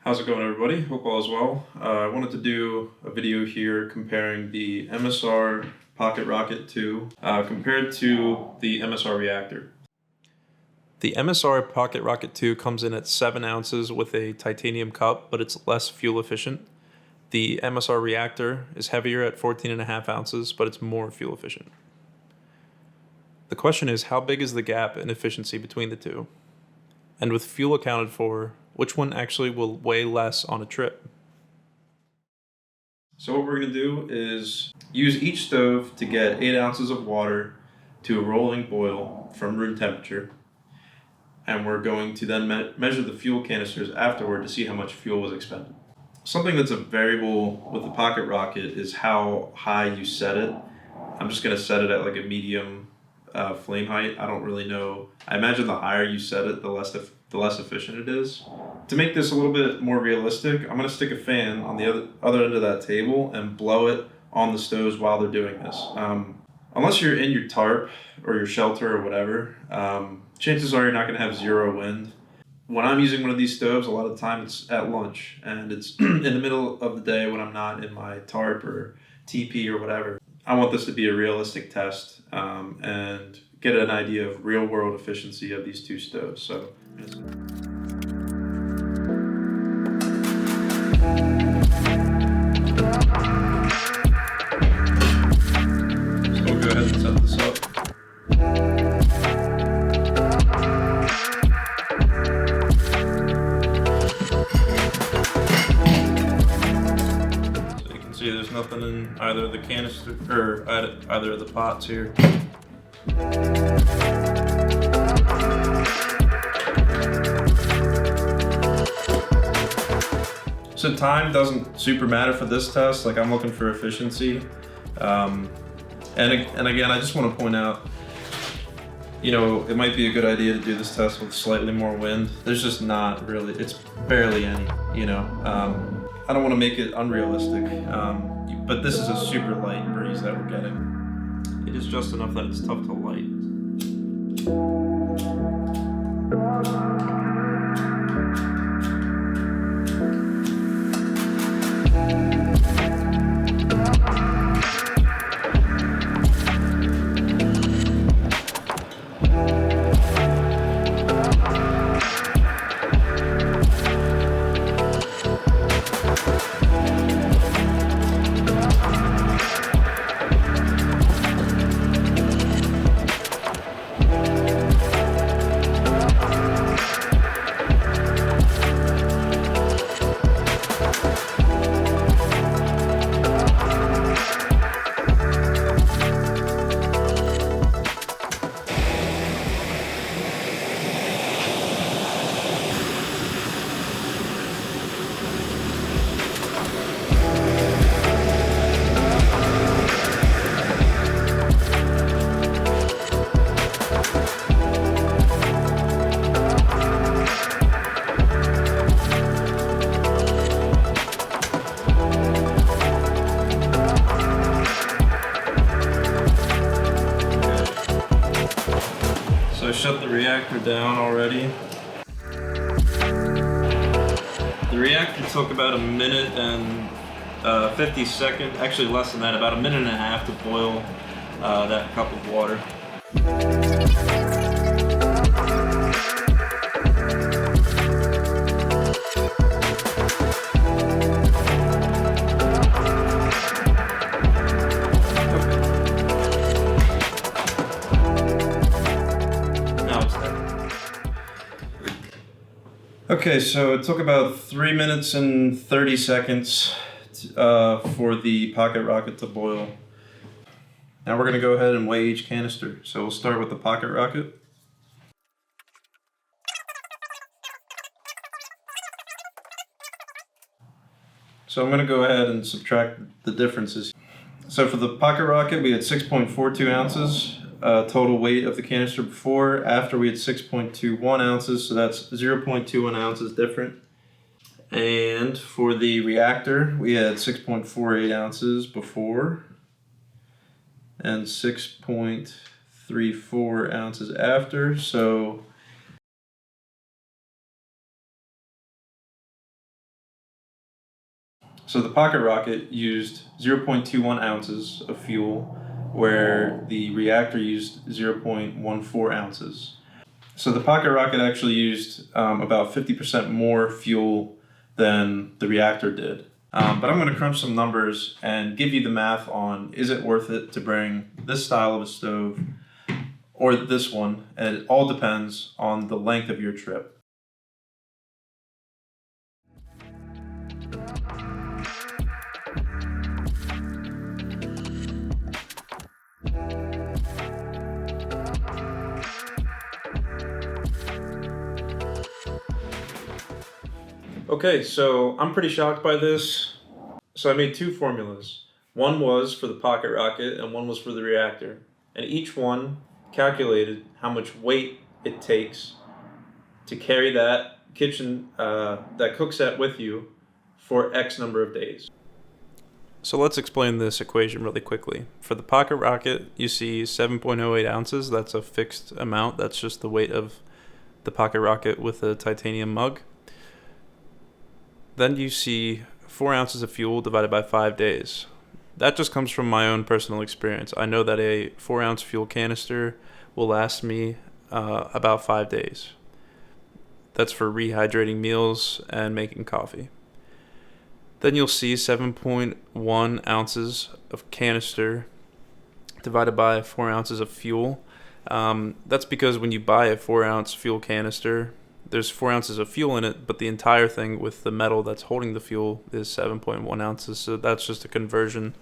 How's it going, everybody? Hope all is well. I wanted to do a video here comparing the MSR Pocket Rocket 2 compared to the MSR Reactor. The MSR Pocket Rocket 2 comes in at 7 ounces with a titanium cup, but it's less fuel efficient. The MSR Reactor is heavier at 14.5 ounces, but it's more fuel efficient. The question is, how big is the gap in efficiency between the two? And with fuel accounted for, which one actually will weigh less on a trip? So what we're going to do is use each stove to get 8 ounces of water to a rolling boil from room temperature. And we're going to then measure the fuel canisters afterward to see how much fuel was expended. Something that's a variable with the Pocket Rocket is how high you set it. I'm just going to set it at like a medium flame height. I don't really know. I imagine the higher you set it, the less efficient it is. To make this a little bit more realistic, I'm going to stick a fan on the other end of that table and blow it on the stoves while they're doing this. Unless you're in your tarp or your shelter or whatever, chances are you're not going to have zero wind. When I'm using one of these stoves, a lot of the time it's at lunch and it's in the middle of the day when I'm not in my tarp or TP or whatever. I want this to be a realistic test and get an idea of real world efficiency of these two stoves. So we'll go ahead and set this up. See, there's nothing in either of the canister or either of the pots here. So time doesn't super matter for this test. Like, I'm looking for efficiency. And again, I just want to point out, it might be a good idea to do this test with slightly more wind. There's just not really, it's barely any, I don't want to make it unrealistic, but this is a super light breeze that we're getting. It is just enough that it's tough to light. So I shut the reactor down already. The reactor took about a minute and 50 seconds, actually less than that, about a minute and a half to boil that cup of water. Okay, so it took about 3 minutes and 30 seconds for the Pocket Rocket to boil. Now we're going to go ahead and weigh each canister. So we'll start with the Pocket Rocket. So I'm going to go ahead and subtract the differences. So for the Pocket Rocket, we had 6.42 ounces. Total weight of the canister before. After, we had 6.21 ounces, so that's 0.21 ounces different. And for the reactor, we had 6.48 ounces before and 6.34 ounces after. So So the Pocket Rocket used 0.21 ounces of fuel, where the reactor used 0.14 ounces. So the Pocket Rocket actually used about 50% more fuel than the reactor did. But I'm going to crunch some numbers and give you the math on, is it worth it to bring this style of a stove or this one? And it all depends on the length of your trip. Okay, so I'm pretty shocked by this. So I made two formulas. One was for the Pocket Rocket and one was for the reactor. And each one calculated how much weight it takes to carry that that cook set with you for X number of days. So let's explain this equation really quickly. For the Pocket Rocket, you see 7.08 ounces. That's a fixed amount. That's just the weight of the Pocket Rocket with a titanium mug. Then you see 4 ounces of fuel divided by 5 days. That just comes from my own personal experience. I know that a 4-ounce fuel canister will last me about 5 days. That's for rehydrating meals and making coffee. Then you'll see 7.1 ounces of canister divided by 4 ounces of fuel. That's because when you buy a 4-ounce fuel canister, there's 4 ounces of fuel in it, but the entire thing with the metal that's holding the fuel is 7.1 ounces. So that's just a conversion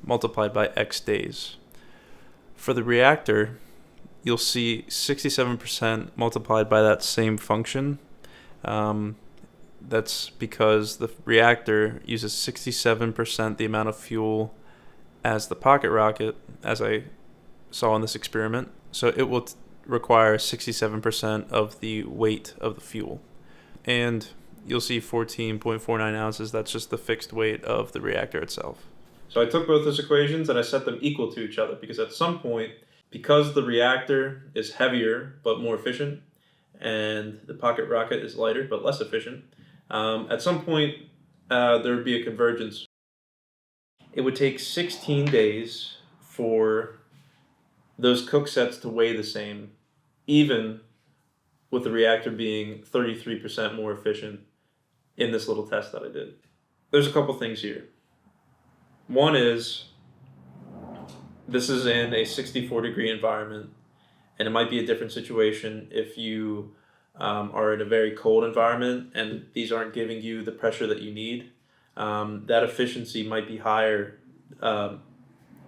multiplied by X days. For the reactor, you'll see 67% multiplied by that same function. That's because the reactor uses 67% the amount of fuel as the Pocket Rocket, as I saw in this experiment. So it will require 67% of the weight of the fuel. And you'll see 14.49 ounces. That's just the fixed weight of the reactor itself. So I took both those equations and I set them equal to each other because at some point, because the reactor is heavier but more efficient and the Pocket Rocket is lighter but less efficient, at some point there would be a convergence. It would take 16 days for those cook sets to weigh the same, even with the reactor being 33% more efficient in this little test that I did. There's a couple things here. One is, this is in a 64-degree environment, and it might be a different situation if you are in a very cold environment and these aren't giving you the pressure that you need. That efficiency might be higher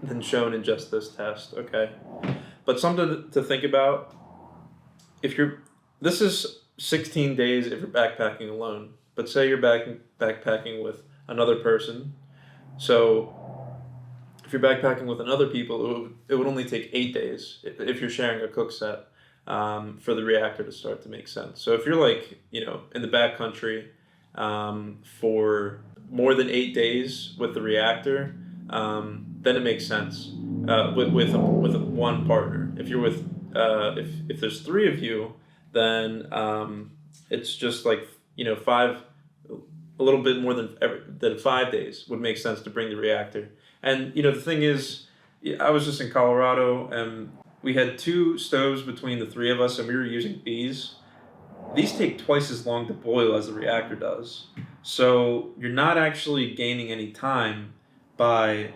than shown in just this test, okay? But something to think about, this is 16 days if you're backpacking alone, but say you're backpacking with another person. So if you're backpacking with another people, it would only take 8 days if you're sharing a cook set for the reactor to start to make sense. So if you're in the backcountry for more than 8 days with the reactor, then it makes sense with one partner. If you're with if there's 3 of you, then it's just a little bit more than 5 days would make sense to bring the reactor. And the thing is, I was just in Colorado and we had 2 stoves between the 3 of us, and we were using these. These take twice as long to boil as the reactor does. So you're not actually gaining any time by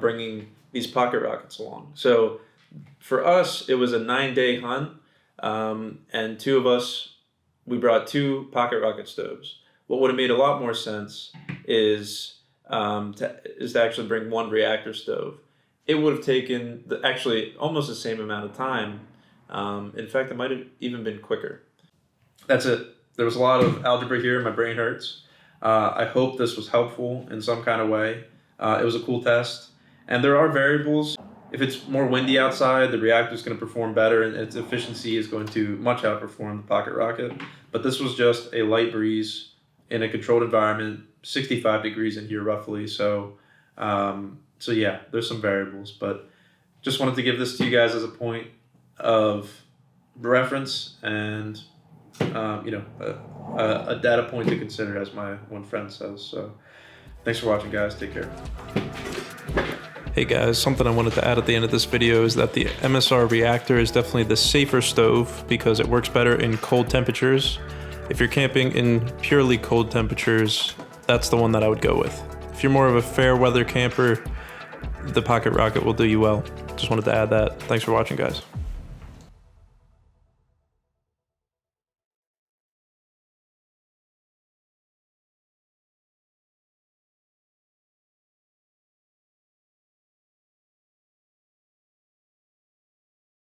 bringing these Pocket Rockets along. So for us, it was a 9-day hunt, and 2 of us, we brought 2 Pocket Rocket stoves. What would have made a lot more sense is to actually bring 1 reactor stove. It would have taken actually almost the same amount of time. In fact, it might have even been quicker. That's it. There was a lot of algebra here. My brain hurts. I hope this was helpful in some kind of way. It was a cool test. And there are variables. If it's more windy outside, the reactor is going to perform better and its efficiency is going to much outperform the Pocket Rocket. But this was just a light breeze in a controlled environment, 65 degrees in here roughly. So yeah, there's some variables. But just wanted to give this to you guys as a point of reference, and a data point to consider, as my one friend says. So thanks for watching, guys. Take care. Hey guys, something I wanted to add at the end of this video is that the MSR Reactor is definitely the safer stove because it works better in cold temperatures. If you're camping in purely cold temperatures, that's the one that I would go with. If you're more of a fair weather camper, the Pocket Rocket will do you well. Just wanted to add that. Thanks for watching, guys.